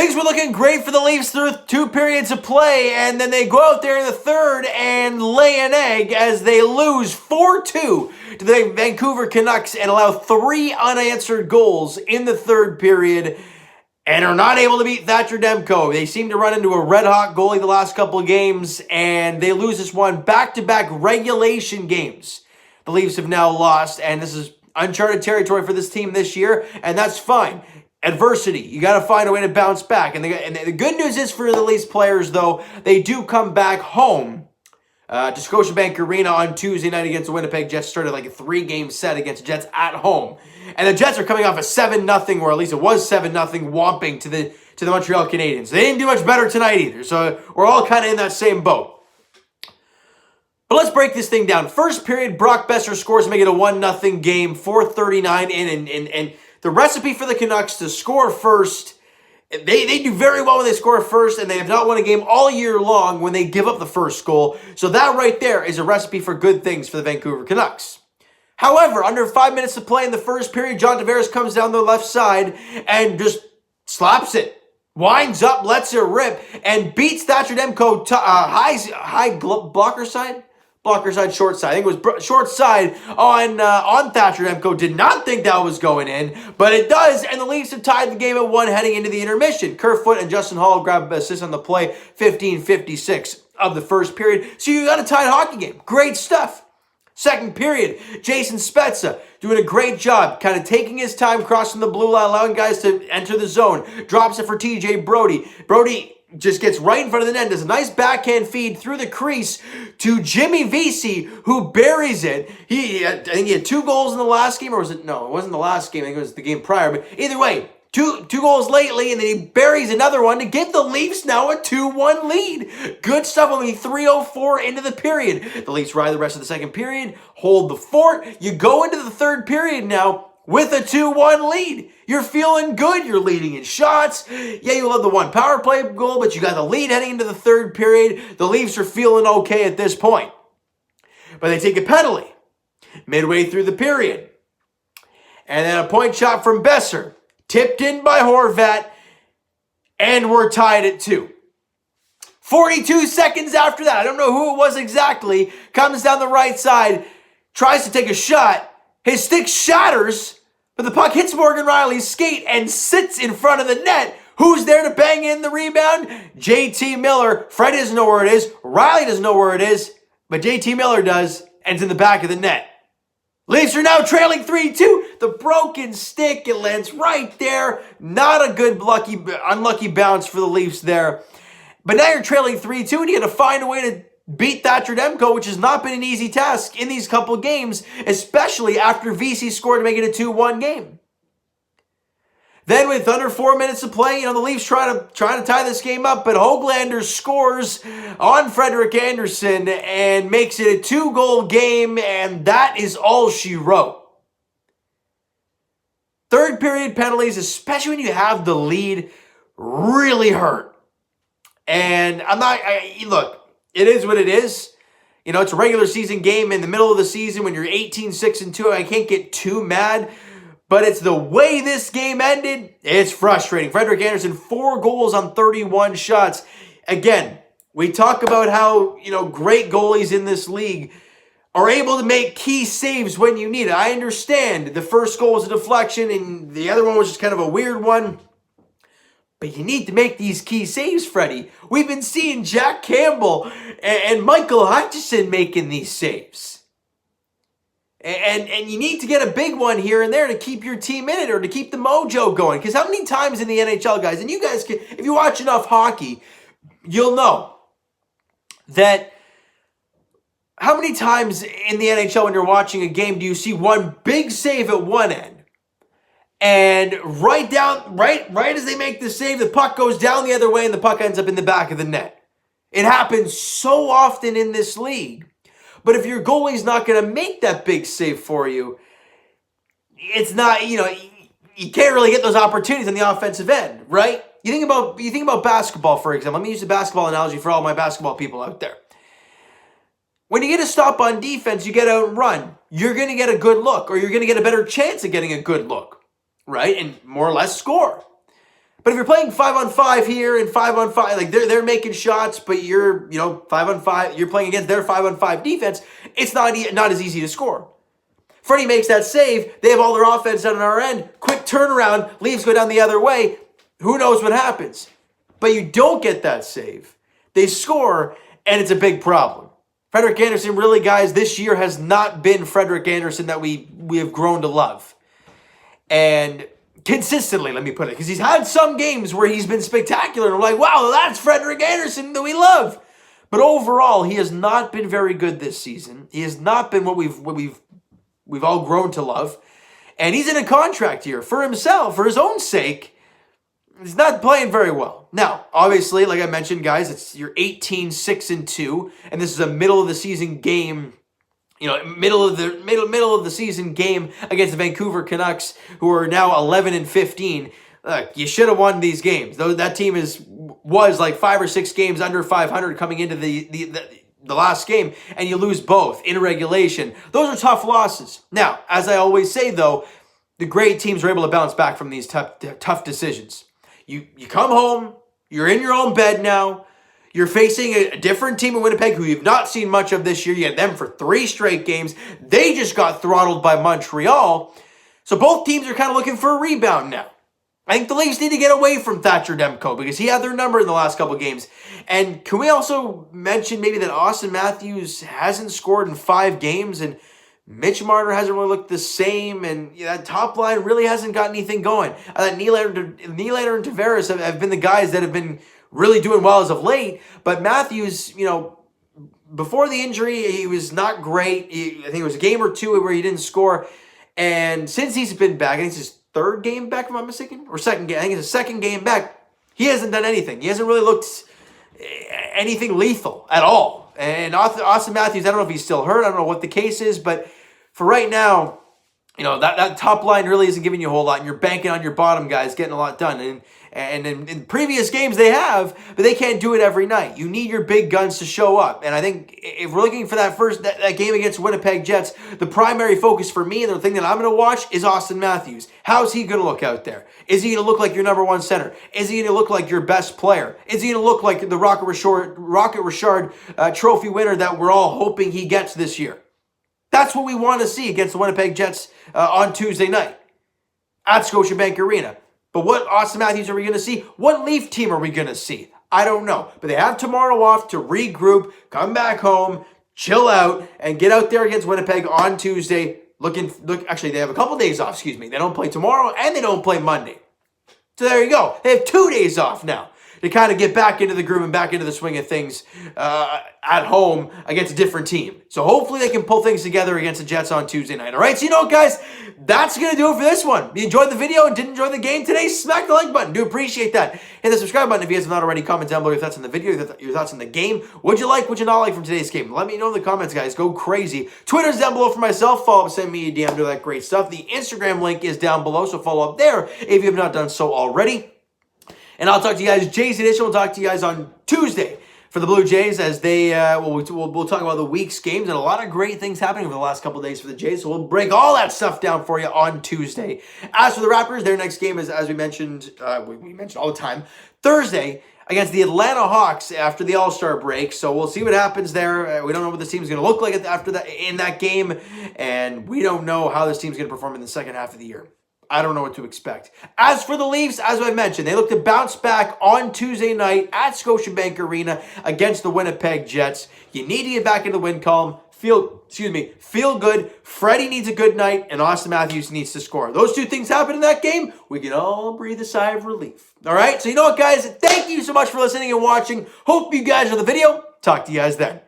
Things were looking great for the Leafs through 2 periods of play, and then they go out there in the third and lay an egg as they lose 4-2 to the Vancouver Canucks and allow 3 unanswered goals in the third period and are not able to beat Thatcher Demko. They seem to run into a red-hot goalie the last couple of games, and they lose this one back-to-back regulation games. The Leafs have now lost, and this is uncharted territory for this team this year, and that's fine. Adversity. You got to find a way to bounce back. And the good news is for the Leafs players, though, they do come back home to Scotiabank Arena on Tuesday night against the Winnipeg Jets. Started like a 3-game set against the Jets at home. And the Jets are coming off a 7-0, or at least it was 7-0 whomping to the Montreal Canadiens. They didn't do much better tonight either. So we're all kind of in that same boat. But let's break this thing down. First period, Brock Besser scores to make it a 1-0 game, 4:39 in, and the recipe for the Canucks to score first, they do very well when they score first, and they have not won a game all year long when they give up the first goal. So that right there is a recipe for good things for the Vancouver Canucks. However, under 5 minutes to play in the first period, John Tavares comes down the left side and just slaps it. Winds up, lets it rip, and beats Thatcher Demko to high blocker side? Blocker side, short side. I think it was short side on Thatcher Demko. Did not think that was going in, but it does, and the Leafs have tied the game at 1 heading into the intermission. Kerfoot and Justin Hall grab assists on the play, 15:56 of the first period. So you got a tied hockey game. Great stuff. Second period, Jason Spezza doing a great job, kind of taking his time crossing the blue line, allowing guys to enter the zone. Drops it for TJ Brody. Brody just gets right in front of the net, does a nice backhand feed through the crease to Jimmy Vesey, who buries it. I think he had 2 goals in the last game, or was it? No, it wasn't the last game. I think it was the game prior. But either way, two goals lately, and then he buries another one to give the Leafs now a 2-1 lead. Good stuff. Only 3:04 into the period. The Leafs ride the rest of the second period, hold the fort. You go into the third period now with a 2-1 lead. You're feeling good. You're leading in shots. Yeah, you love the 1 power play goal, but you got the lead heading into the third period. The Leafs are feeling okay at this point. But they take a penalty midway through the period. And then a point shot from Besser, tipped in by Horvat, and we're tied at 2. 42 seconds after that, I don't know who it was exactly, comes down the right side, tries to take a shot. His stick shatters, but the puck hits Morgan Rielly's skate and sits in front of the net. Who's there to bang in the rebound? JT Miller. Fred doesn't know where it is. Rielly doesn't know where it is, but JT Miller does, and it's in the back of the net. Leafs are now trailing 3-2. The broken stick, it lands right there. Not a good unlucky bounce for the Leafs there. But now you're trailing 3-2, and you got to find a way to beat Thatcher Demko, which has not been an easy task in these couple games, especially after Vesey scored to make it a 2-1 game. Then with under 4 minutes to play, the Leafs trying to tie this game up, but Höglander scores on Frederik Andersen and makes it a 2-goal game, and that is all she wrote. Third period penalties, especially when you have the lead, really hurt. And look, it is what it is. It's a regular season game in the middle of the season when you're 18-6-2. I can't get too mad, but it's the way this game ended. It's frustrating. Frederik Andersen, 4 goals on 31 shots. Again, we talk about how, great goalies in this league are able to make key saves when you need it. I understand the first goal was a deflection and the other one was just kind of a weird one. But you need to make these key saves, Freddie. We've been seeing Jack Campbell and Michael Hutchison making these saves. And you need to get a big one here and there to keep your team in it or to keep the mojo going. Because how many times in the NHL, guys, and you guys can, if you watch enough hockey, you'll know that how many times in the NHL when you're watching a game do you see one big save at one end? And right as they make the save, the puck goes down the other way and the puck ends up in the back of the net. It happens so often in this league. But if your goalie's not going to make that big save for you, it's not, you can't really get those opportunities on the offensive end, right? You think about basketball, for example. Let me use the basketball analogy for all my basketball people out there. When you get a stop on defense, you get out and run. You're going to get a good look, or you're going to get a better chance of getting a good look, right? And more or less score. But if you're playing 5-on-5 here and 5-on-5, like they're making shots, but you're 5-on-5, you're playing against their 5-on-5 defense, it's not as easy to score. Freddie makes that save. They have all their offense done on our end. Quick turnaround, Leafs go down the other way. Who knows what happens? But you don't get that save. They score, and it's a big problem. Frederik Andersen, really, guys, this year has not been Frederik Andersen that we have grown to love. And consistently, let me put it, because he's had some games where he's been spectacular, and we're like, wow, that's Frederik Andersen that we love. But overall, he has not been very good this season. He has not been what we've all grown to love. And he's in a contract year for himself, for his own sake. He's not playing very well. Now, obviously, like I mentioned, guys, it's your 18-6-2, and this is a middle of the season game. Middle of the season game against the Vancouver Canucks, who are now 11-15. Look, you should have won these games. Though that team was like 5 or 6 games under 500 coming into the last game, and you lose both in regulation. Those are tough losses. Now, as I always say, though, the great teams are able to bounce back from these tough decisions. You come home, you're in your own bed now, you're facing a different team in Winnipeg who you've not seen much of this year. You had them for 3 straight games. They just got throttled by Montreal. So both teams are kind of looking for a rebound now. I think the Leafs need to get away from Thatcher Demko because he had their number in the last couple of games. And can we also mention maybe that Austin Matthews hasn't scored in 5 games, and Mitch Marner hasn't really looked the same, and that top line really hasn't got anything going. Nylander and Tavares have been the guys that have been really doing well as of late, but Matthews, before the injury, he was not great. I think it was a game or 2 where he didn't score, and since he's been back, I think it's his 3rd game back, if I'm not mistaken, or 2nd game. I think it's his 2nd game back. He hasn't done anything. He hasn't really looked anything lethal at all. And Austin Matthews, I don't know if he's still hurt. I don't know what the case is, but for right now, that top line really isn't giving you a whole lot, and you're banking on your bottom guys getting a lot done. And in previous games they have, but they can't do it every night. You need your big guns to show up. And I think if we're looking for that game against Winnipeg Jets, the primary focus for me and the thing that I'm going to watch is Austin Matthews. How's he going to look out there? Is he going to look like your number 1 center? Is he going to look like your best player? Is he going to look like the Rocket Richard trophy winner that we're all hoping he gets this year? That's what we want to see against the Winnipeg Jets on Tuesday night at Scotiabank Arena. But what Austin Matthews are we going to see? What Leaf team are we going to see? I don't know. But they have tomorrow off to regroup, come back home, chill out, and get out there against Winnipeg on Tuesday. Actually, they have a couple days off, They don't play tomorrow, and they don't play Monday. So there you go. They have 2 days off now to kind of get back into the groove and back into the swing of things at home against a different team. So hopefully they can pull things together against the Jets on Tuesday night. All right, so guys, that's going to do it for this one. If you enjoyed the video and didn't enjoy the game today, smack the like button. Do appreciate that. Hit the subscribe button if you guys have not already. Comment down below your thoughts on the video, your thoughts on the game. What'd you like, what'd you not like from today's game? Let me know in the comments, guys. Go crazy. Twitter's down below for myself. Follow up, send me a DM, do that great stuff. The Instagram link is down below, so follow up there if you have not done so already. And I'll talk to you guys, Jays Edition. We'll talk to you guys on Tuesday for the Blue Jays as they, we'll talk about the week's games and a lot of great things happening over the last couple of days for the Jays. So we'll break all that stuff down for you on Tuesday. As for the Raptors, their next game is, as we mentioned all the time, Thursday against the Atlanta Hawks after the All-Star break. So we'll see what happens there. We don't know what this team's going to look like after that in that game, and we don't know how this team's going to perform in the second half of the year. I don't know what to expect. As for the Leafs, as I mentioned, they look to bounce back on Tuesday night at Scotiabank Arena against the Winnipeg Jets. You need to get back into the win column. Feel good. Freddie needs a good night, and Austin Matthews needs to score. Those 2 things happen in that game, we can all breathe a sigh of relief. All right, so you know what, guys? Thank you so much for listening and watching. Hope you guys enjoyed the video. Talk to you guys then.